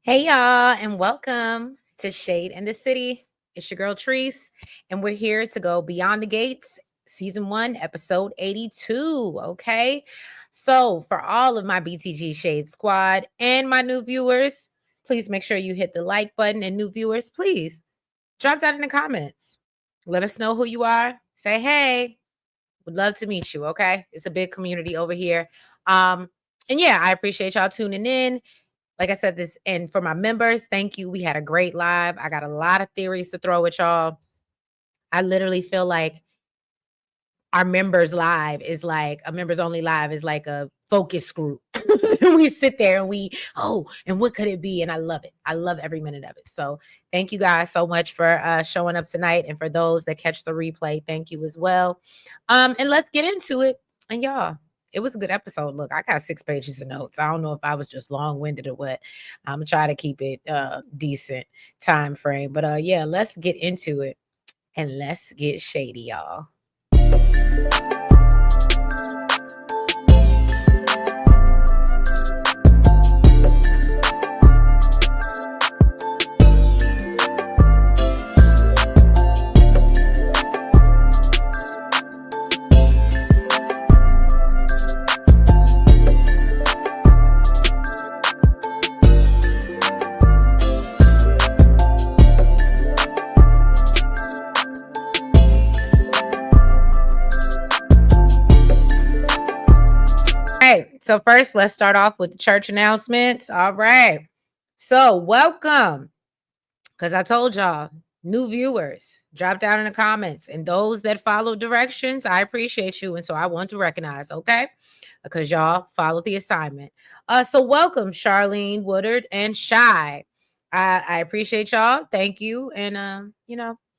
Hey y'all, and welcome to Shade in the City. It's your girl Treese, and we're here to go Beyond the Gates, season 1, episode 82. Okay. So, for all of my BTG Shade squad and my new viewers, please make sure you hit the like button. And new viewers, please drop down in the comments. Let us know who you are. Say hey. Would love to meet you. Okay. It's a big community over here. And yeah, I appreciate y'all tuning in. Like I said, this, and for my members, thank you. We had a great live. I got a lot of theories to throw at y'all. I literally feel like our members live is like a members only live is like a focus group. We sit there and and what could it be? And I love it. I love every minute of it. So thank you guys so much for showing up tonight. And for those that catch the replay, thank you as well. And let's get into it. And y'all, it was a good episode. Look, I got 6 pages of notes. I don't know if I was just long-winded or what. I'm gonna try to keep it decent time frame. But yeah, let's get into it and let's get shady, y'all. So first, let's start off with the church announcements. All right. So welcome, because I told y'all, new viewers, drop down in the comments. And those that follow directions, I appreciate you. And so I want to recognize, okay? Because y'all followed the assignment. So welcome, Charlene, Woodard, and Shy. I appreciate y'all. Thank you. And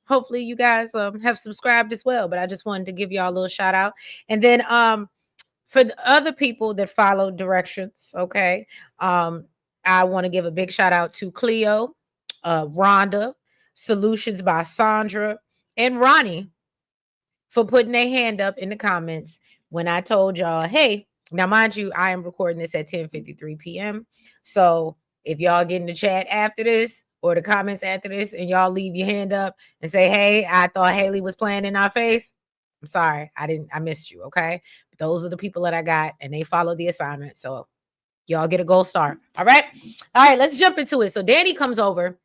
hopefully you guys have subscribed as well. But I just wanted to give y'all a little shout out. And then for the other people that follow directions, okay, I want to give a big shout out to Cleo, Rhonda, Solutions by Sandra, and Ronnie for putting their hand up in the comments when I told y'all, hey, now mind you, I am recording this at 10:53 p.m. So if y'all get in the chat after this or the comments after this and y'all leave your hand up and say, hey, I thought Haley was playing in our face, I'm sorry. I missed you. Okay. But those are the people that I got and they follow the assignment. So y'all get a gold star. All right. All right. Let's jump into it. So Danny comes over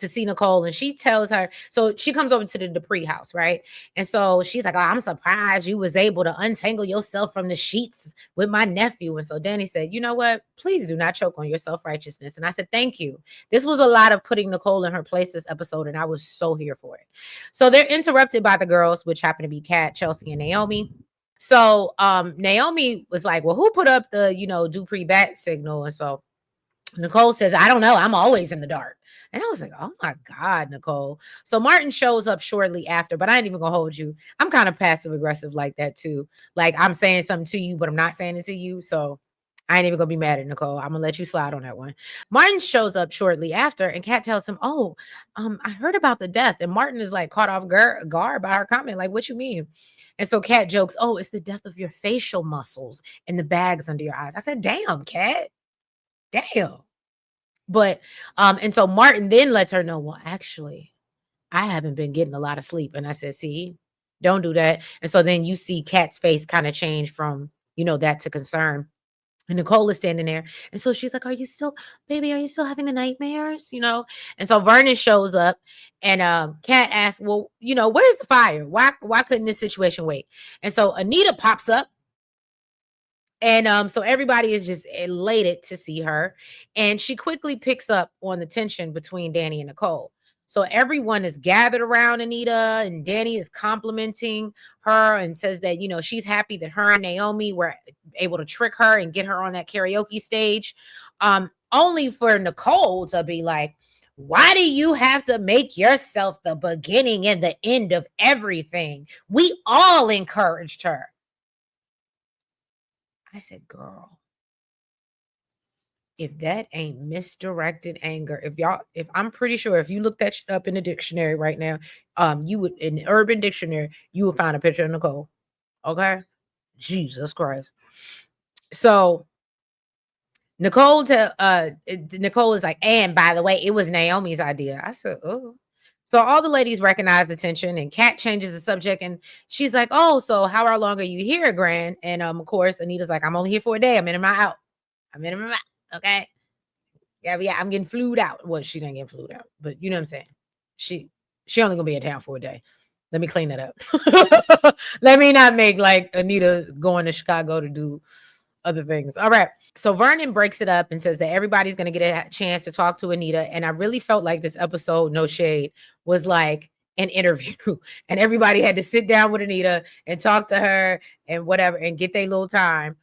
to see Nicole and she tells her, so she comes over to the Dupree house, right? And so she's like, oh, I'm surprised you was able to untangle yourself from the sheets with my nephew. And so Danny said, you know what? Please do not choke on your self-righteousness. And I said, thank you. This was a lot of putting Nicole in her place this episode, and I was so here for it. So they're interrupted by the girls, which happen to be Kat, Chelsea, and Naomi. So Naomi was like, well, who put up the, Dupree bat signal? And so Nicole says, I don't know. I'm always in the dark. And I was like, oh my God, Nicole. So Martin shows up shortly after, but I ain't even gonna hold you. I'm kind of passive aggressive like that too. Like I'm saying something to you, but I'm not saying it to you. So I ain't even gonna be mad at Nicole. I'm gonna let you slide on that one. Martin shows up shortly after, and Kat tells him, oh, I heard about the death. And Martin is like caught off guard by her comment. Like, what you mean? And so Kat jokes, oh, it's the death of your facial muscles and the bags under your eyes. I said, damn, Kat. Damn. But and so Martin then lets her know, well, actually, I haven't been getting a lot of sleep. And I said, see, don't do that. And so then you see Kat's face kind of change from, that to concern. And Nicole is standing there. And so she's like, are you still having the nightmares? And so Vernon shows up and Kat asks, well, where's the fire? Why couldn't this situation wait? And so Anita pops up. And so everybody is just elated to see her. And she quickly picks up on the tension between Danny and Nicole. So everyone is gathered around Anita, and Danny is complimenting her and says that, she's happy that her and Naomi were able to trick her and get her on that karaoke stage. Only for Nicole to be like, why do you have to make yourself the beginning and the end of everything? We all encouraged her. I said, girl, if that ain't misdirected anger, if I'm pretty sure if you look that up in the dictionary right now, you would, in the Urban Dictionary, you would find a picture of Nicole. Okay. Jesus Christ. So Nicole is like, and by the way, it was Naomi's idea. I said, oh. So all the ladies recognize the tension, and Kat changes the subject, and she's like, oh, so how long are you here, Gran? And of course, Anita's like, I'm only here for a day. I'm in and out. I'm in and out. Okay. Yeah, I'm getting flued out. Well, she didn't get flued out, but you know what I'm saying. She she only gonna be in town for a day. Let me clean that up. Let me not make like Anita going to Chicago to do other things. All right. So Vernon breaks it up and says that everybody's going to get a chance to talk to Anita. And I really felt like this episode, no shade, was like an interview. And everybody had to sit down with Anita and talk to her and whatever and get their little time.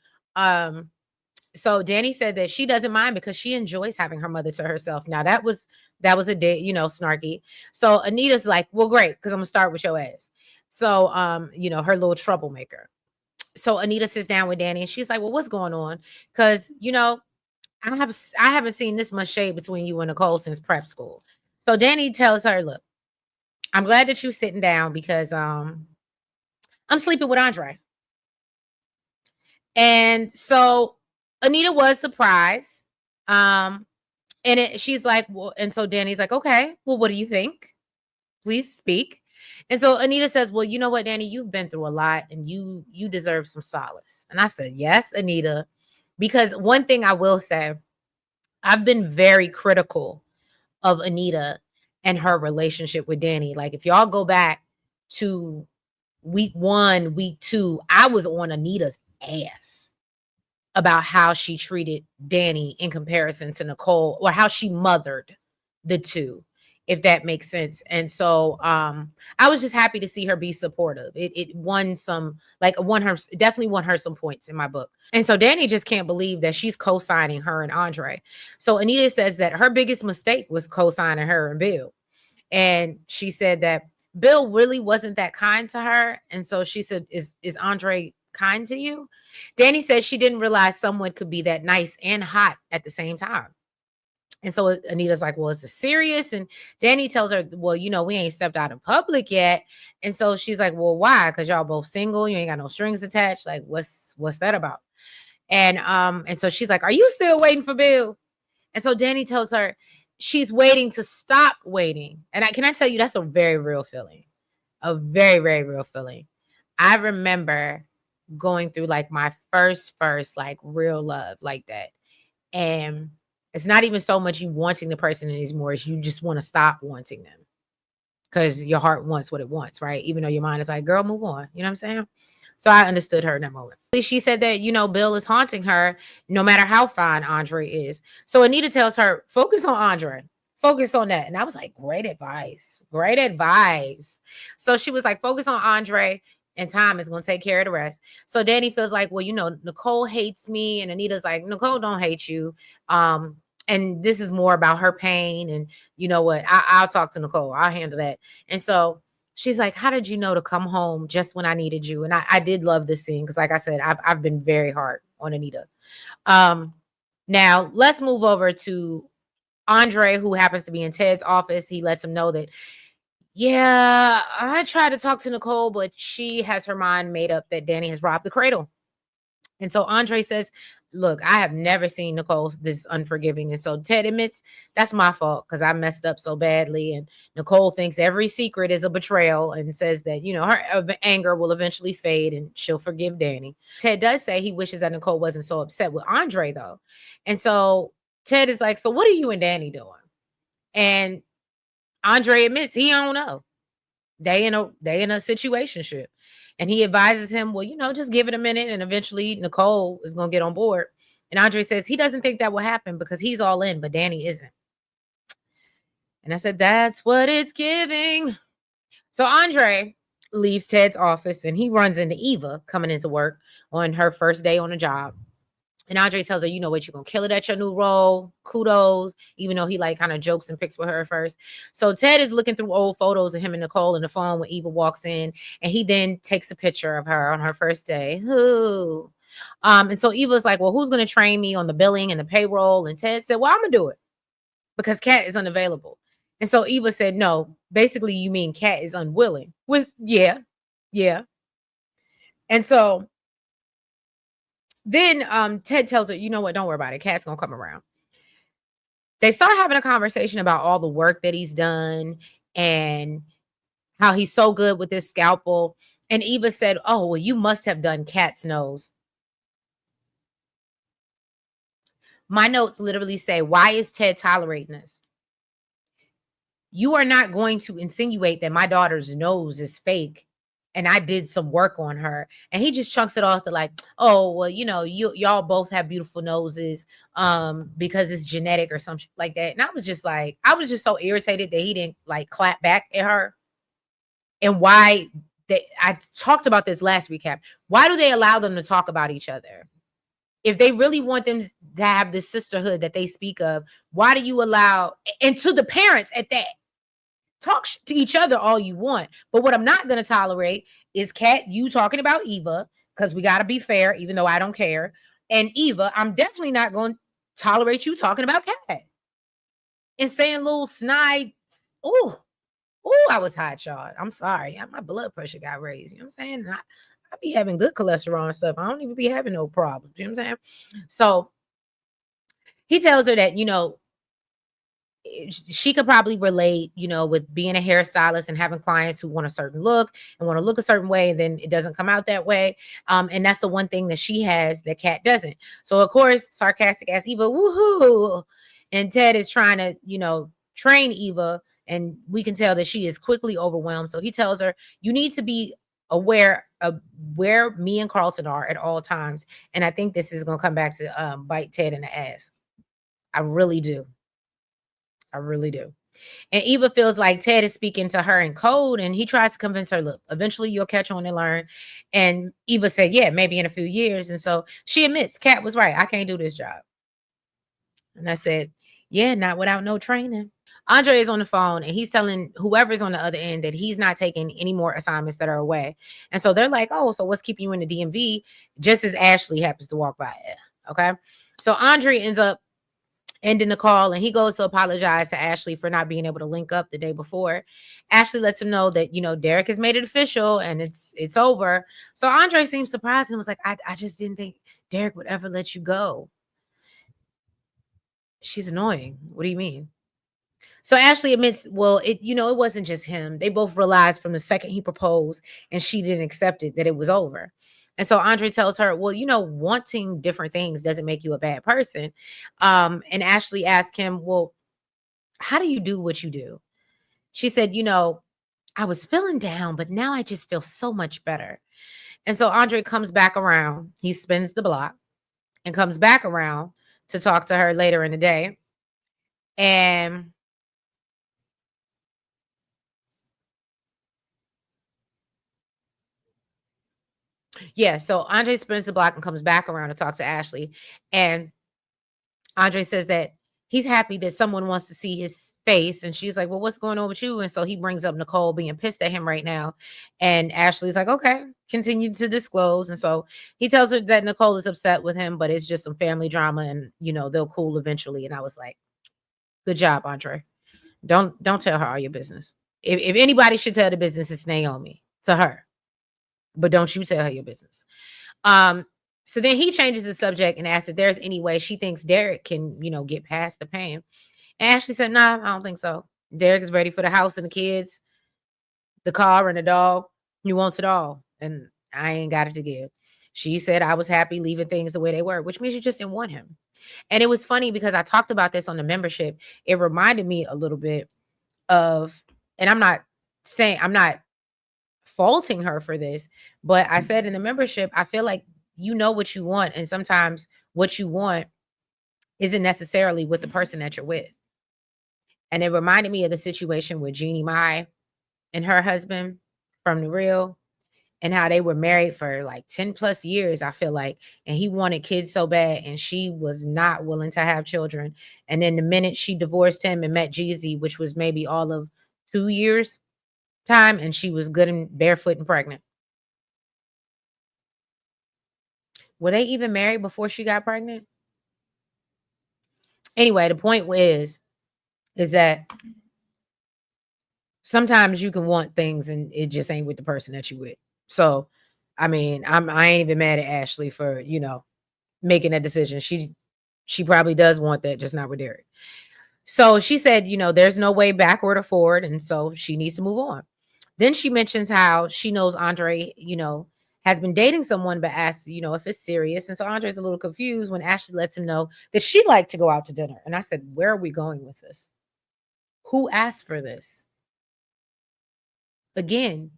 So Danny said that she doesn't mind because she enjoys having her mother to herself. Now that was a day, snarky. So Anita's like, well, great, because I'm gonna start with your ass. So her little troublemaker. So Anita sits down with Danny and she's like, well, what's going on? Because I haven't seen this much shade between you and Nicole since prep school. So Danny tells her, look, I'm glad that you're sitting down because I'm sleeping with Andre. And so Anita was surprised. She's like, well, and so Danny's like, okay, well, what do you think? Please speak. And so Anita says, well, you know what, Danny, you've been through a lot and you deserve some solace. And I said, yes, Anita, because one thing I will say, I've been very critical of Anita and her relationship with Danny. Like if y'all go back to week 1, week 2, I was on Anita's ass about how she treated Danny in comparison to Nicole, or how she mothered the two, if that makes sense. And so I was just happy to see her be supportive. It won some, like won her, definitely won her some points in my book. And so Danny just can't believe that she's co-signing her and Andre. So Anita says that her biggest mistake was co-signing her and Bill. And she said that Bill really wasn't that kind to her. And so she said, is Andre kind to you? Danny says she didn't realize someone could be that nice and hot at the same time. And so Anita's like, well, is this serious? And Danny tells her, well, we ain't stepped out in public yet. And so she's like, well, why? Because y'all both single. You ain't got no strings attached. Like, what's that about? And so she's like, are you still waiting for Bill? And so Danny tells her she's waiting to stop waiting. And can I tell you, that's a very real feeling. A very, very real feeling. I remember going through like my first like real love like that. And it's not even so much you wanting the person anymore, as you just want to stop wanting them. Because your heart wants what it wants, right? Even though your mind is like, girl, move on. You know what I'm saying? So I understood her in that moment. She said that, Bill is haunting her no matter how fine Andre is. So Anita tells her, focus on Andre. Focus on that. And I was like, great advice. Great advice. So she was like, focus on Andre and time is going to take care of the rest. So Danny feels like, well, Nicole hates me. And Anita's like, Nicole don't hate you. And this is more about her pain. And you know what? I'll talk to Nicole. I'll handle that. And so she's like, how did you know to come home just when I needed you? And I did love this scene because, like I said, I've been very hard on Anita. Now, let's move over to Andre, who happens to be in Ted's office. He lets him know that, yeah, I tried to talk to Nicole, but she has her mind made up that Danny has robbed the cradle. And so Andre says, look, I have never seen Nicole this unforgiving. And so Ted admits, that's my fault because I messed up so badly. And Nicole thinks every secret is a betrayal and says that, her anger will eventually fade and she'll forgive Danny. Ted does say he wishes that Nicole wasn't so upset with Andre, though. And so Ted is like, so what are you and Danny doing? And Andre admits he don't know. They in a situationship. And he advises him, well, just give it a minute and eventually Nicole is going to get on board. And Andre says he doesn't think that will happen because he's all in, but Danny isn't. And I said, that's what it's giving. So Andre leaves Ted's office and he runs into Eva coming into work on her first day on the job. And Andre tells her, you know what, you're going to kill it at your new role. Kudos. Even though he like kind of jokes and picks with her first. So Ted is looking through old photos of him and Nicole in the phone when Eva walks in. And he then takes a picture of her on her first day. Ooh. And so Eva's like, well, who's going to train me on the billing and the payroll? And Ted said, well, I'm going to do it because Kat is unavailable. And so Eva said, no, basically you mean Kat is unwilling. Yeah. And so Then Ted tells her, you know what, don't worry about it. Cat's gonna come around. They start having a conversation about all the work that he's done and how he's so good with this scalpel. And Eva said, oh, well, you must have done cat's nose. My notes literally say, why is Ted tolerating this? You are not going to insinuate that my daughter's nose is fake and I did some work on her. And he just chunks it off to like, oh, well, you know, y'all both have beautiful noses because it's genetic or something like that. And I was just like, I was just so irritated that he didn't like clap back at her. And why I talked about this last recap. Why do they allow them to talk about each other? If they really want them to have this sisterhood that they speak of, why do you allow, and to the parents at that, talk to each other all you want. But what I'm not going to tolerate is Kat, you talking about Eva, because we got to be fair, even though I don't care. And Eva, I'm definitely not going to tolerate you talking about Kat and saying little snide. Ooh, I was hot, y'all. I'm sorry. My blood pressure got raised. You know what I'm saying? I be having good cholesterol and stuff. I don't even be having no problems. You know what I'm saying? So he tells her that, you know, she could probably relate, you know, with being a hairstylist and having clients who want a certain look and want to look a certain way, and then it doesn't come out that way. And that's the one thing that she has that Kat doesn't. So of course, sarcastic ass Eva, woohoo. And Ted is trying to, you know, train Eva, and we can tell that she is quickly overwhelmed. So he tells her, you need to be aware of where me and Carlton are at all times. And I think this is gonna come back to bite Ted in the ass. I really do. I really do. And Eva feels like Ted is speaking to her in code, and he tries to convince her, look, eventually you'll catch on and learn. And Eva said, yeah, maybe in a few years. And so she admits, Kat was right. I can't do this job. And I said, yeah, not without no training. Andre is on the phone and he's telling whoever's on the other end that he's not taking any more assignments that are away. And so they're like, oh, so what's keeping you in the DMV? Just as Ashley happens to walk by. Okay. So Andre ends up ending the call, and he goes to apologize to Ashley for not being able to link up the day before. Ashley lets him know that, you know, Derek has made it official and it's over. So Andre seems surprised and was like, I just didn't think Derek would ever let you go. She's annoying. What do you mean? So Ashley admits, well, it wasn't just him. They both realized from the second he proposed and she didn't accept it that it was over. And so Andre tells her, well, you know, wanting different things doesn't make you a bad person. And Ashley asked him, well, how do you do what you do? She said, you know, I was feeling down, but now I just feel so much better. And so Andre comes back around. He spins the block and comes back around to talk to her later in the day. And yeah, so Andre spins the block and comes back around to talk to Ashley. And Andre says that he's happy that someone wants to see his face. And she's like, well, what's going on with you? And so he brings up Nicole being pissed at him right now. And Ashley's like, okay, continue to disclose. And so he tells her that Nicole is upset with him, but it's just some family drama and, you know, they'll cool eventually. And I was like, good job, Andre. Don't tell her all your business. If anybody should tell the business, it's Naomi to her. But don't you tell her your business. Um, so then he changes the subject and asks if there's any way she thinks Derek can, you know, get past the pain. And Ashley said, nah, I don't think so. Derek is ready for the house and the kids, the car and the dog. He wants it all. And I ain't got it to give. She said I was happy leaving things the way they were, which means you just didn't want him. And it was funny because I talked about this on the membership. It reminded me a little bit of, and I'm not faulting her for this, but I said in the membership, I feel like you know what you want, and sometimes what you want isn't necessarily with the person that you're with. And it reminded me of the situation with Jeannie Mai and her husband from the real, and how they were married for like 10 plus years, I feel like, and he wanted kids so bad and she was not willing to have children. And then the minute she divorced him and met Jeezy, which was maybe all of 2 years time, and she was good and barefoot and pregnant. Were they even married before she got pregnant? Anyway, the point is that sometimes you can want things and it just ain't with the person that you with. So, I mean, I ain't even mad at Ashley for, you know. making that decision. She probably does want that, just not with Derek. So she said, there's no way backward or forward, and so she needs to move on. Then she mentions how she knows Andre, has been dating someone, but asks, if it's serious. And so Andre's a little confused when Ashley lets him know that she'd like to go out to dinner. And I said, where are we going with this? Who asked for this? Again,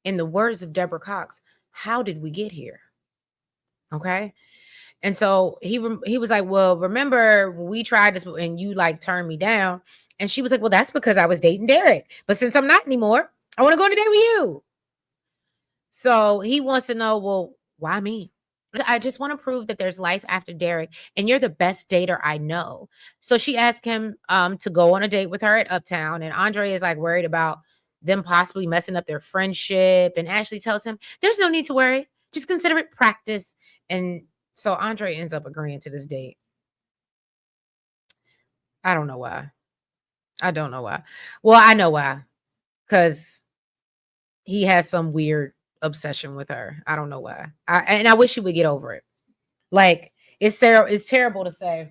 in the words of Deborah Cox, how did we get here? Okay. And so he was like, well, remember we tried this and you like turned me down. And she was like, well, that's because I was dating Derek. But since I'm not anymore, I want to go on a date with you. So he wants to know, well, why me? I just want to prove that there's life after Derek, and you're the best dater I know. So she asked him to go on a date with her at Uptown, and Andre is like worried about them possibly messing up their friendship. And Ashley tells him, there's no need to worry. Just consider it practice. And so Andre ends up agreeing to this date. I don't know why. I don't know why. Well, I know why. Because he has some weird obsession with her. I don't know why. And I wish he would get over it. Like, it's terrible to say,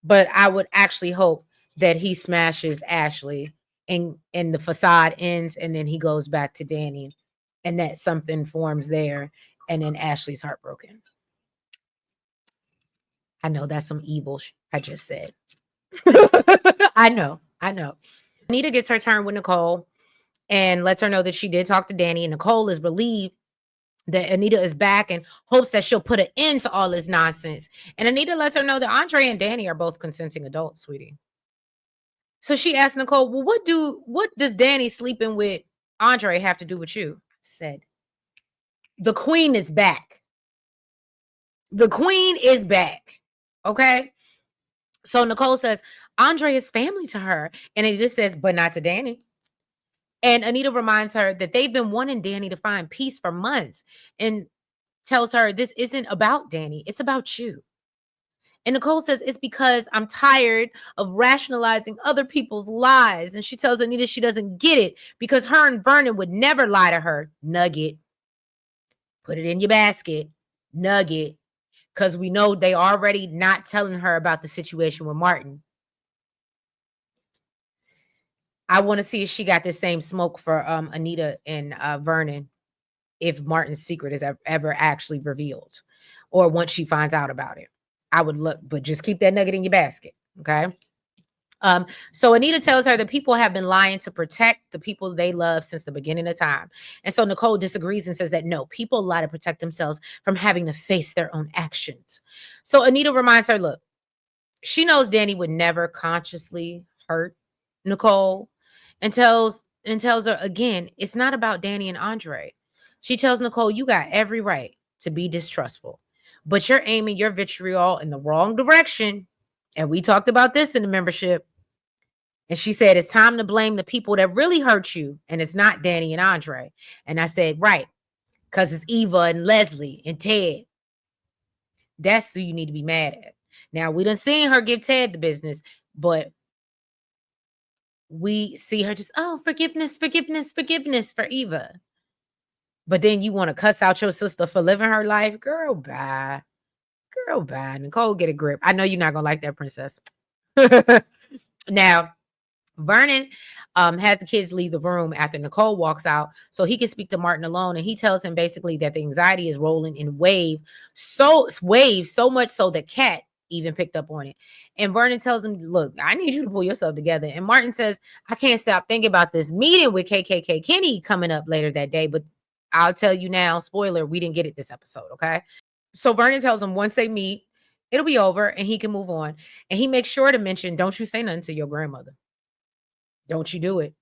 but I would actually hope that he smashes Ashley and the facade ends, and then he goes back to Danny, and that something forms there, and then Ashley's heartbroken. I know that's some evil I just said. I know. Anita gets her turn with Nicole and lets her know that she did talk to Danny, and Nicole is relieved that Anita is back and hopes that she'll put an end to all this nonsense. And Anita lets her know that Andre and Danny are both consenting adults, sweetie. So she asked Nicole, well, what does Danny sleeping with Andre have to do with you? I said, the queen is back. The queen is back. Okay. So Nicole says, Andre is family to her. And Anita says, but not to Danny. And Anita reminds her that they've been wanting Danny to find peace for months, and tells her this isn't about Danny, it's about you. And Nicole says, it's because I'm tired of rationalizing other people's lies. And she tells Anita she doesn't get it because her and Vernon would never lie to her. Nugget. Put it in your basket. Nugget. Because we know they already not telling her about the situation with Martin. I want to see if she got the same smoke for Anita and Vernon, if Martin's secret is ever actually revealed, or once she finds out about it. I would look, but just keep that nugget in your basket. Okay. So Anita tells her that people have been lying to protect the people they love since the beginning of time. And so Nicole disagrees and says that no, people lie to protect themselves from having to face their own actions. So Anita reminds her, look, she knows Danny would never consciously hurt Nicole, and tells her again, it's not about Danny and Andre. She tells Nicole, you got every right to be distrustful, but you're aiming your vitriol in the wrong direction. And we talked about this in the membership. And she said, it's time to blame the people that really hurt you. And it's not Danny and Andre. And I said, right, because it's Eva and Leslie and Ted. That's who you need to be mad at. Now, we done seen her give Ted the business, but we see her just, oh, forgiveness for Eva. But then you want to cuss out your sister for living her life? Girl, bye. Nicole, get a grip. I know you're not going to like that, princess. Now, Vernon has the kids leave the room after Nicole walks out so he can speak to Martin alone. And he tells him basically that the anxiety is rolling in waves so much so that Kat even picked up on it. And Vernon tells him, look, I need you to pull yourself together. And Martin says, I can't stop thinking about this meeting with KKK Kenny coming up later that day. But I'll tell you now, spoiler, we didn't get it this episode, okay? So Vernon tells him once they meet, it'll be over and he can move on. And he makes sure to mention, don't you say nothing to your grandmother. Don't you do it.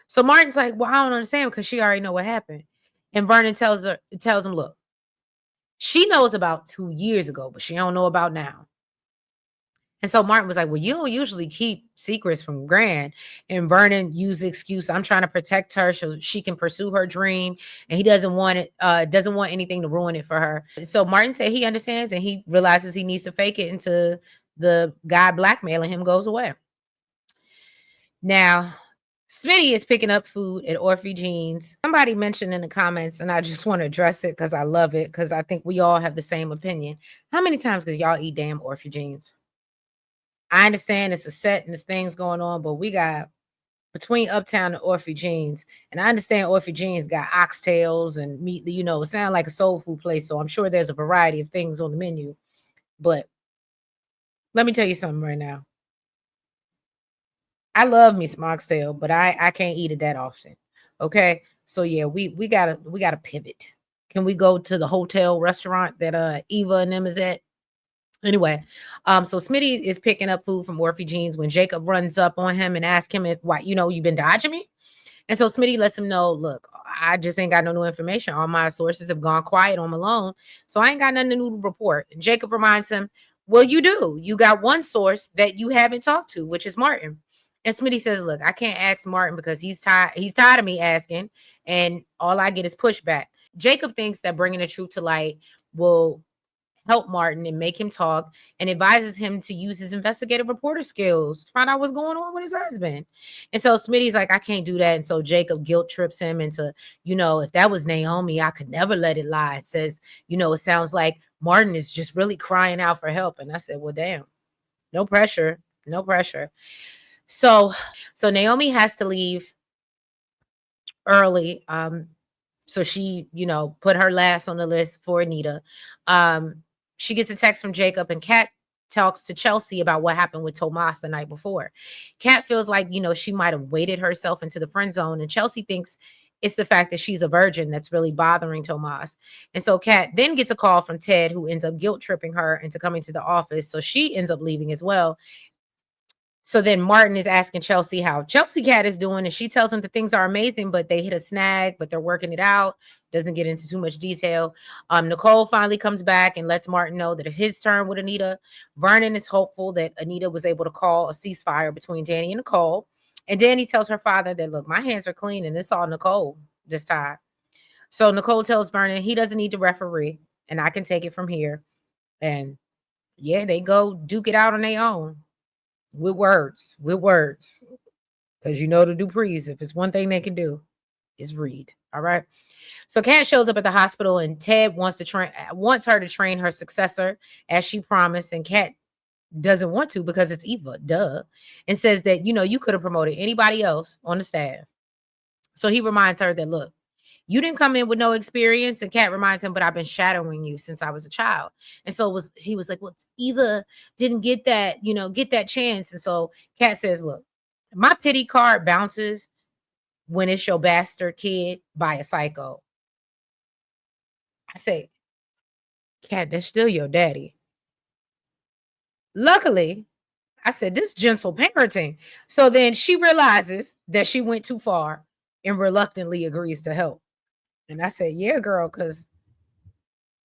So Martin's like, well, I don't understand because she already know what happened. And Vernon tells him, look, she knows about 2 years ago, but she don't know about now. And so Martin was like, well, you don't usually keep secrets from Gran. And Vernon used the excuse, I'm trying to protect her so she can pursue her dream. And he doesn't want anything to ruin it for her. So Martin said he understands and he realizes he needs to fake it until the guy blackmailing him goes away. Now, Smitty is picking up food at Orphy Jeans. Somebody mentioned in the comments, and I just want to address it because I love it, because I think we all have the same opinion. How many times did y'all eat damn Orphy Jeans? I understand it's a set and there's things going on, but we got between Uptown and Orphy Jeans, and I understand Orphy Jeans got oxtails and meat, it sounds like a soul food place, so I'm sure there's a variety of things on the menu. But let me tell you something right now. I love me some oxtail, but I can't eat it that often. Okay. So yeah, we gotta pivot. Can we go to the hotel restaurant that Eva and them is at? Anyway, so Smitty is picking up food from Orphy Jeans when Jacob runs up on him and asks him if why, you've been dodging me. And so Smitty lets him know, look, I just ain't got no new information. All my sources have gone quiet on Malone. So I ain't got nothing new to report. And Jacob reminds him, well, you do. You got one source that you haven't talked to, which is Martin. And Smitty says, look, I can't ask Martin because he's tired. He's tired of me asking. And all I get is pushback. Jacob thinks that bringing the truth to light will help Martin and make him talk, and advises him to use his investigative reporter skills to find out what's going on with his husband. And so Smitty's like, I can't do that. And so Jacob guilt trips him into, if that was Naomi, I could never let it lie. It says, it sounds like Martin is just really crying out for help. And I said, well, damn, no pressure, no pressure. So Naomi has to leave early. So she, put her last on the list for Anita. She gets a text from Jacob, and Kat talks to Chelsea about what happened with Tomas the night before. Kat feels like, she might have weighted herself into the friend zone, and Chelsea thinks it's the fact that she's a virgin that's really bothering Tomas. And so Kat then gets a call from Ted, who ends up guilt tripping her into coming to the office. So she ends up leaving as well. So then Martin is asking Chelsea how Chelsea Cat is doing, and she tells him that things are amazing, but they hit a snag, but they're working it out. Doesn't get into too much detail. Nicole finally comes back and lets Martin know that it's his turn with Anita. Vernon is hopeful that Anita was able to call a ceasefire between Danny and Nicole. And Danny tells her father that, look, my hands are clean and it's all Nicole this time. So Nicole tells Vernon he doesn't need to referee and I can take it from here. And yeah, they go duke it out on their own. With words. Because the Duprees, if it's one thing they can do, is read. All right. So Kat shows up at the hospital, and Ted wants her to train her successor as she promised, and Kat doesn't want to because it's Eva, duh, and says that you could have promoted anybody else on the staff. So he reminds her that, look, you didn't come in with no experience. And Kat reminds him, but I've been shadowing you since I was a child. And so he was like, well, Eva didn't get that chance. And so Kat says, look, my pity card bounces when it's your bastard kid by a psycho. I say, Kat, that's still your daddy. Luckily, I said, this gentle parenting. So then she realizes that she went too far and reluctantly agrees to help. And I said, yeah, girl, because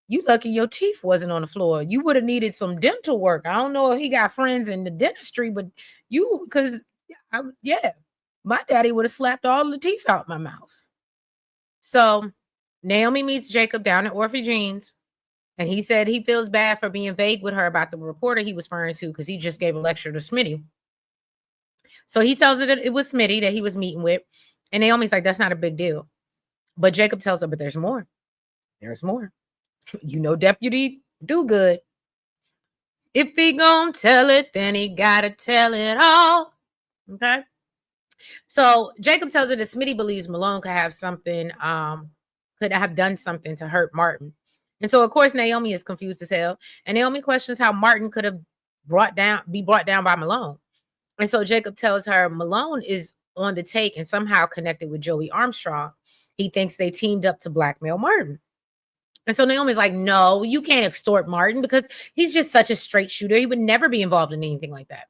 you lucky your teeth wasn't on the floor. You would have needed some dental work. I don't know if he got friends in the dentistry, but my daddy would have slapped all the teeth out my mouth. So Naomi meets Jacob down at Orphy Jeans, and he said he feels bad for being vague with her about the reporter he was referring to because he just gave a lecture to Smitty. So he tells her that it was Smitty that he was meeting with, and Naomi's like, that's not a big deal. But Jacob tells her, but there's more. There's more. Deputy do good. If he gonna tell it, then he gotta tell it all. Okay. So Jacob tells her that Smitty believes Malone could have done something to hurt Martin. And so of course Naomi is confused as hell. And Naomi questions how Martin could have be brought down by Malone. And so Jacob tells her Malone is on the take and somehow connected with Joey Armstrong. He thinks they teamed up to blackmail Martin. And so Naomi's like, no, you can't extort Martin because he's just such a straight shooter. He would never be involved in anything like that.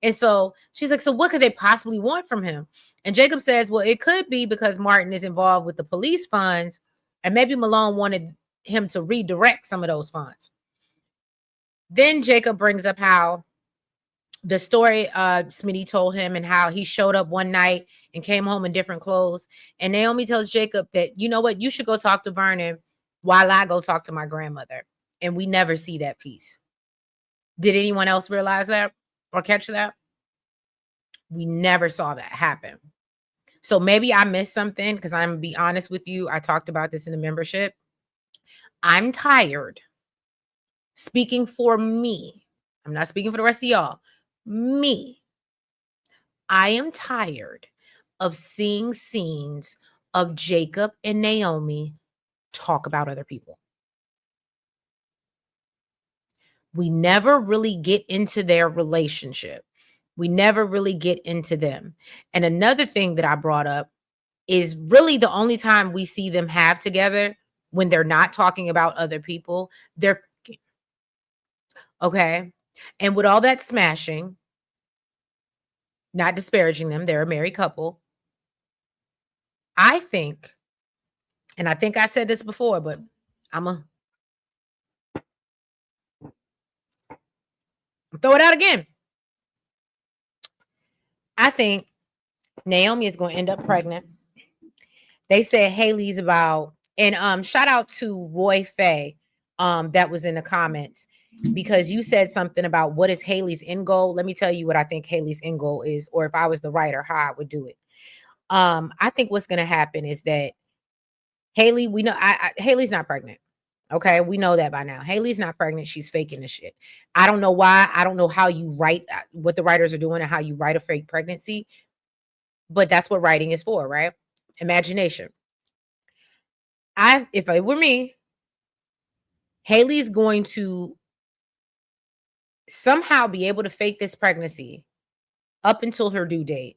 And so she's like, so what could they possibly want from him? And Jacob says, well, it could be because Martin is involved with the police funds, and maybe Malone wanted him to redirect some of those funds. Then Jacob brings up how the story Smitty told him and how he showed up one night and came home in different clothes. And Naomi tells Jacob that, you know what, you should go talk to Vernon while I go talk to my grandmother. And we never see that piece. Did anyone else realize that or catch that? We never saw that happen. So maybe I missed something because I'm gonna be honest with you. I talked about this in the membership. I'm tired. Speaking for me. I'm not speaking for the rest of y'all. Me. I am tired of seeing scenes of Jacob and Naomi talk about other people. We never really get into their relationship. We never really get into them. And another thing that I brought up is really the only time we see them have together when they're not talking about other people. They're okay. And with all that smashing, not disparaging them, they're a married couple. I think, and I think I said this before, but I'm going to throw it out again. I think Naomi is going to end up pregnant. They said Haley's about, and shout out to Roy Faye, that was in the comments because you said something about what is Haley's end goal. Let me tell you what I think Haley's end goal is, or if I was the writer, how I would do it. I think what's going to happen is that Haley, we know Haley's not pregnant. Okay, we know that by now. Haley's not pregnant. She's faking the shit. I don't know why. I don't know how you write what the writers are doing and how you write a fake pregnancy, but that's what writing is for, right? Imagination. If it were me, Haley's going to somehow be able to fake this pregnancy up until her due date.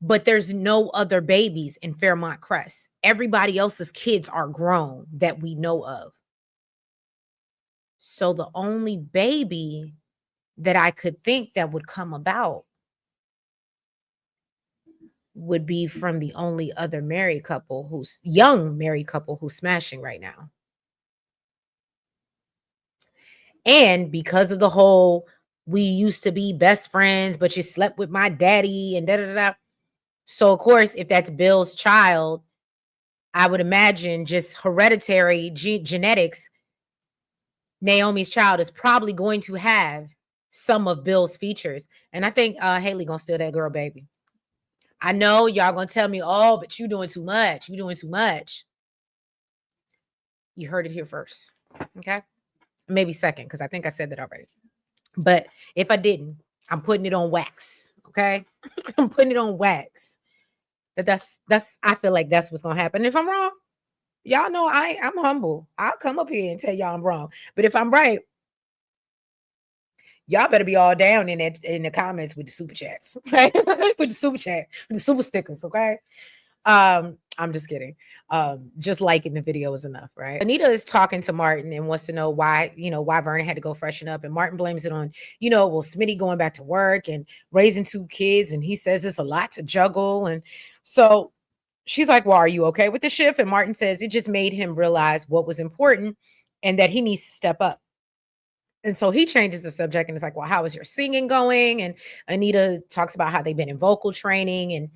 But there's no other babies in Fairmont Crest. Everybody else's kids are grown that we know of. So the only baby that I could think that would come about would be from the only other married couple who's young married couple who's smashing right now. And because of the whole, we used to be best friends, but you slept with my daddy and da da da. So of course, if that's Bill's child, I would imagine just hereditary genetics, Naomi's child is probably going to have some of Bill's features. And I think Haley gonna steal that girl baby. I know y'all gonna tell me, oh, but you doing too much. You doing too much. You heard it here first. Okay. Maybe second, because I think I said that already. But if I didn't, I'm putting it on wax. Okay. I'm putting it on wax. That's I feel like that's what's gonna happen. If I'm wrong, y'all know I'm humble. I'll come up here and tell y'all I'm wrong. But if I'm right, y'all better be all down in the comments with the super chats. Okay. With the super chat, with the super stickers, okay? I'm just kidding. Just liking the video is enough, right? Anita is talking to Martin and wants to know why, why Vernon had to go freshen up. And Martin blames it on, well, Smitty going back to work and raising 2 kids. And he says it's a lot to juggle. And so she's like, well, are you okay with the shift? And Martin says it just made him realize what was important and that he needs to step up. And so he changes the subject and it's like, well, how is your singing going? And Anita talks about how they've been in vocal training. And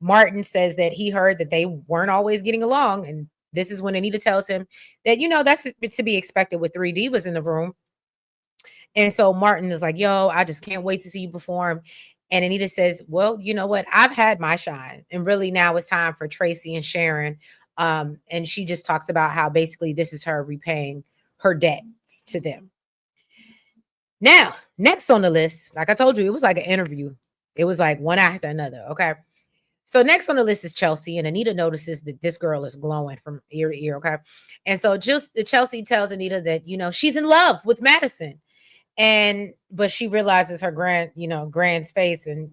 Martin says that he heard that they weren't always getting along. And this is when Anita tells him that, that's to be expected with 3 divas in the room. And so Martin is like, yo, I just can't wait to see you perform. And Anita says, well, you know what? I've had my shine. And really now it's time for Tracy and Sharon. And she just talks about how basically this is her repaying her debts to them. Now, next on the list, like I told you, it was like an interview. It was like one after another. Okay. So next on the list is Chelsea, and Anita notices that this girl is glowing from ear to ear. Okay. And so just Chelsea tells Anita that, she's in love with Madison. But she realizes her grand's face. And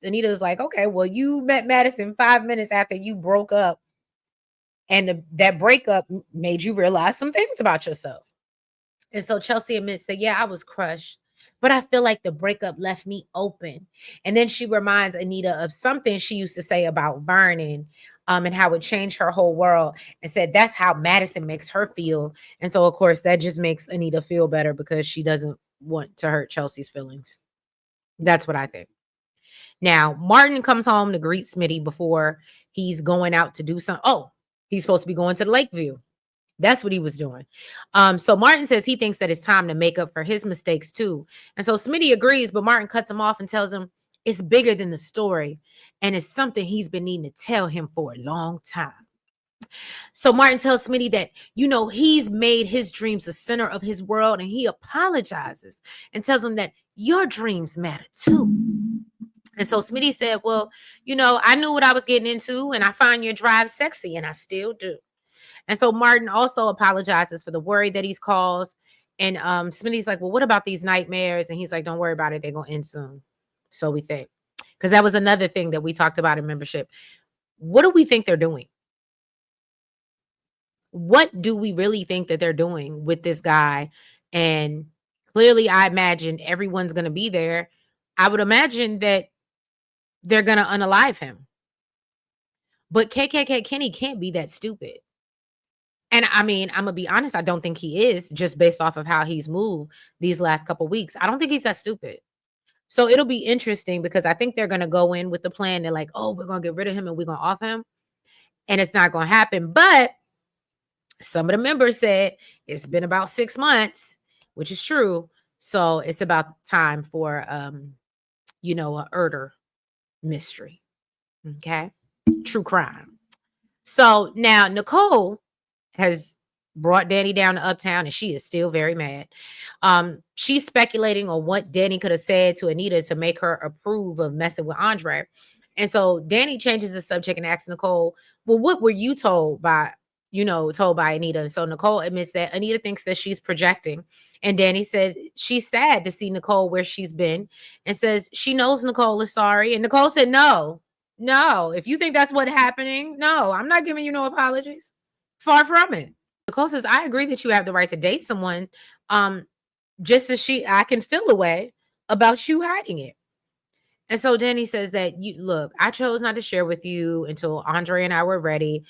Anita is like, okay, well, you met Madison 5 minutes after you broke up. And that breakup made you realize some things about yourself. And so Chelsea admits that, yeah, I was crushed, but I feel like the breakup left me open. And then she reminds Anita of something she used to say about Vernon, and how it changed her whole world, and said that's how Madison makes her feel. And so, of course, that just makes Anita feel better because she doesn't want to hurt Chelsea's feelings. That's what I think. Now, Martin comes home to greet Smitty before he's going out to do something. Oh, he's supposed to be going to the Lakeview. That's what he was doing. So Martin says he thinks that it's time to make up for his mistakes too. And so Smitty agrees, but Martin cuts him off and tells him It's bigger than the story, and it's something he's been needing to tell him for a long time. So Martin tells Smitty that, he's made his dreams the center of his world, and he apologizes and tells him that your dreams matter too. And so Smitty said, well, I knew what I was getting into, and I find your drive sexy, and I still do. And so Martin also apologizes for the worry that he's caused. And Smitty's like, well, what about these nightmares? And he's like, don't worry about it. They're going to end soon. So we think. Because that was another thing that we talked about in membership. What do we think they're doing? What do we really think that they're doing with this guy? And clearly, I imagine everyone's going to be there. I would imagine that they're going to unalive him. But KKK Kenny can't be that stupid. And I mean, I'm gonna be honest, I don't think he is, just based off of how he's moved these last couple weeks. I don't think he's that stupid. So it'll be interesting because I think they're gonna go in with the plan. They're like, oh, we're gonna get rid of him and we're gonna off him. And it's not gonna happen. But some of the members said it's been about 6 months, which is true. So it's about time for a murder mystery. Okay. True crime. So now Nicole has brought Danny down to Uptown, and she is still very mad. She's speculating on what Danny could have said to Anita to make her approve of messing with Andre. And so Danny changes the subject and asks Nicole, well, what were you told by Anita? And so Nicole admits that Anita thinks that she's projecting. And Danny said she's sad to see Nicole where she's been, and says she knows Nicole is sorry. And Nicole said, no, if you think that's what's happening, no, I'm not giving you no apologies. Far from it. Nicole says, I agree that you have the right to date someone. Just as I can feel a way about you hiding it. And so Danny says that, look, I chose not to share with you until Andre and I were ready.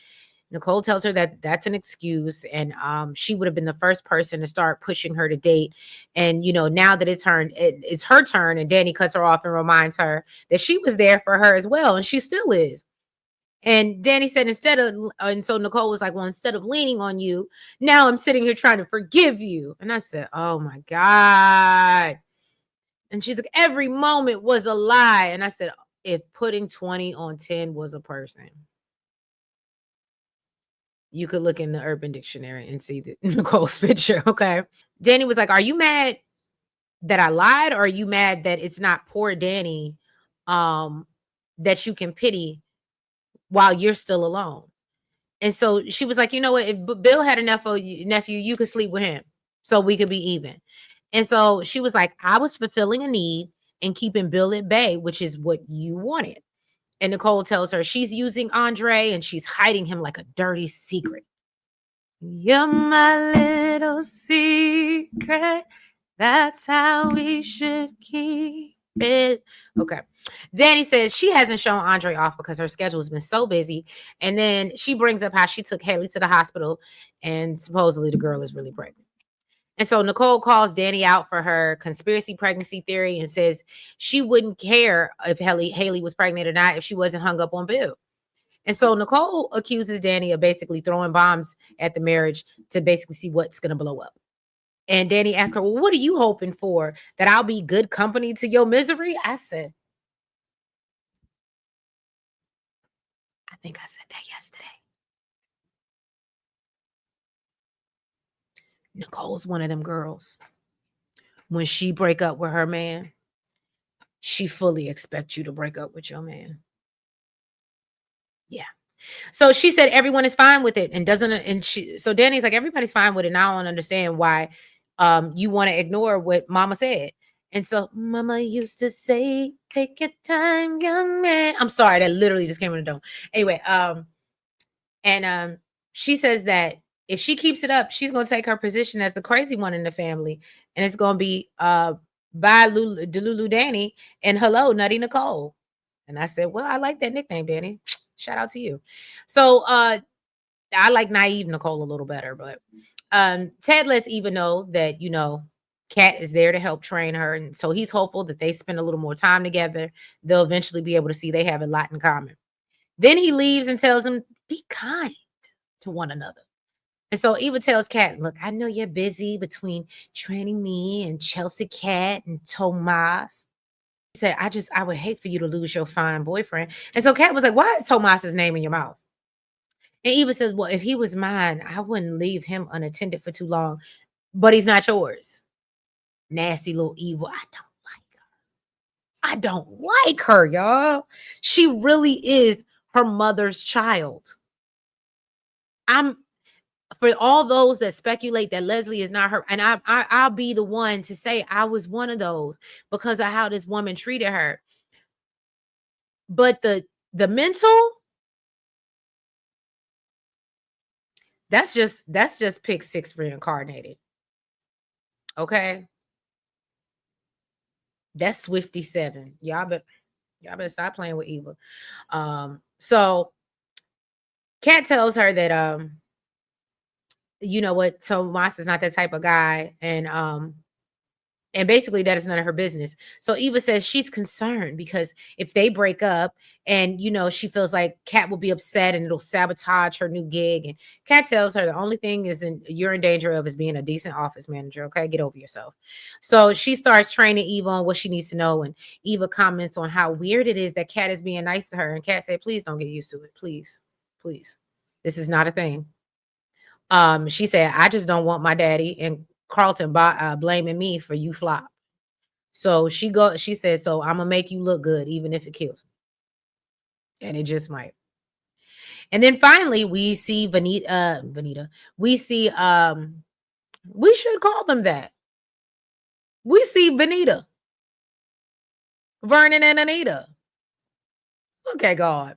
Nicole tells her that that's an excuse, and she would have been the first person to start pushing her to date. And now that it's her turn, and Danny cuts her off and reminds her that she was there for her as well, and she still is. And Danny said, and so Nicole was like, well, instead of leaning on you, now I'm sitting here trying to forgive you. And I said, oh my God. And she's like, every moment was a lie. And I said, if putting 20 on 10 was a person, you could look in the Urban Dictionary and see Nicole's picture. Okay. Danny was like, are you mad that I lied? Or are you mad that it's not poor Danny that you can pity while you're still alone? And so she was like, you know what? If Bill had a nephew, you could sleep with him so we could be even. And so she was like, I was fulfilling a need and keeping Bill at bay, which is what you wanted. And Nicole tells her she's using Andre and she's hiding him like a dirty secret. You're my little secret. That's how we should keep it. Okay. Danny says she hasn't shown Andre off because her schedule has been so busy. And then she brings up how she took Haley to the hospital and supposedly the girl is really pregnant. And so Nicole calls Danny out for her conspiracy pregnancy theory and says she wouldn't care if Haley was pregnant or not if she wasn't hung up on Bill. And so Nicole accuses Danny of basically throwing bombs at the marriage to basically see what's going to blow up. And Danny asked her, well, what are you hoping for? That I'll be good company to your misery? I said, I think I said that yesterday. Nicole's one of them girls. When she break up with her man, she fully expects you to break up with your man. Yeah. So she said everyone is fine with it and doesn't. And so Danny's like, everybody's fine with it. And I don't understand why you want to ignore what Mama said. And so Mama used to say, take your time, young man. I'm sorry, that literally just came in the dome. Anyway, she says that if she keeps it up, she's gonna take her position as the crazy one in the family, and it's gonna be bye Lulu Danny and hello Nutty Nicole. And I said, well, I like that nickname, Danny. Shout out to you. So I like naive Nicole a little better, but Ted lets Eva know that Kat is there to help train her, and so he's hopeful that they spend a little more time together. They'll eventually be able to see they have a lot in common. Then he leaves and tells them, be kind to one another. And so Eva tells Kat, look, I know you're busy between training me and Chelsea Cat and Tomas. said, I would hate for you to lose your fine boyfriend. And so Kat was like, why is Tomas's name in your mouth? And Eva says, well, if he was mine, I wouldn't leave him unattended for too long, but he's not yours. Nasty little evil. I don't like her, y'all. She really is her mother's child. I'm for all those that speculate that Leslie is not her, and I'll be the one to say I was one of those because of how this woman treated her. But the mental, that's just pick six reincarnated. Okay. That's Swifty 7. Y'all better stop playing with Eva. So Kat tells her that you know what, Tomas is not that type of guy, and basically that is none of her business. So Eva says she's concerned because if they break up and she feels like Kat will be upset and it'll sabotage her new gig. And Kat tells her the only thing you're in danger of is being a decent office manager. Okay, get over yourself. So she starts training Eva on what she needs to know, and Eva comments on how weird it is that Kat is being nice to her. And Kat said, please don't get used to it. Please, please. This is not a thing. She said, I just don't want my daddy and Carlton blaming me for you flop. So she said, so I'm gonna make you look good, even if it kills me. And it just might. And then finally we see Vanita. We see we should call them that. We see Vanita, Vernon and Anita. Okay, God.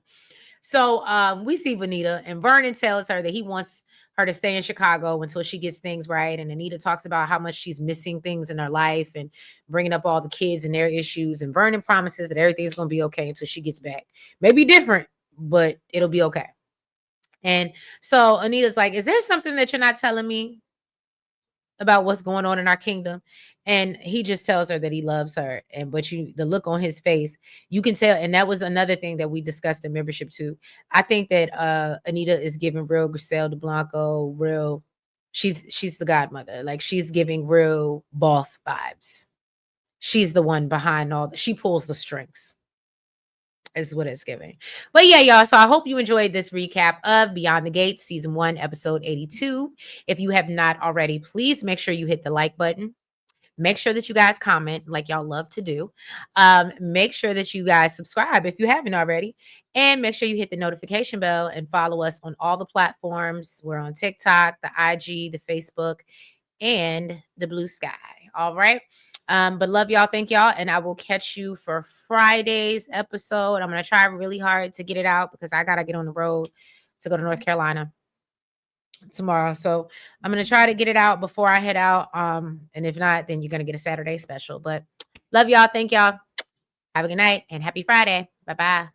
So we see Vanita, and Vernon tells her that he wants her to stay in Chicago until she gets things right. And Anita talks about how much she's missing things in her life and bringing up all the kids and their issues. And Vernon promises that everything's going to be okay until she gets back. Maybe different, but it'll be okay. And so Anita's like, is there something that you're not telling me about what's going on in our kingdom? And he just tells her that he loves her. And the look on his face, you can tell. And that was another thing that we discussed in membership too. I think that Anita is giving real Grisel de Blanco, real, she's the godmother. Like, she's giving real boss vibes. She's the one behind she pulls the strings, is what it's giving. But yeah, y'all. So I hope you enjoyed this recap of Beyond the Gates, season 1, episode 82. If you have not already, please make sure you hit the like button. Make sure that you guys comment like y'all love to do. Make sure that you guys subscribe if you haven't already. And make sure you hit the notification bell and follow us on all the platforms. We're on TikTok, the IG, the Facebook, and the Blue Sky. All right. But love y'all. Thank y'all. And I will catch you for Friday's episode. I'm going to try really hard to get it out because I got to get on the road to go to North Carolina tomorrow. So I'm going to try to get it out before I head out. And if not, then you're going to get a Saturday special. But love y'all. Thank y'all. Have a good night and happy Friday. Bye-bye.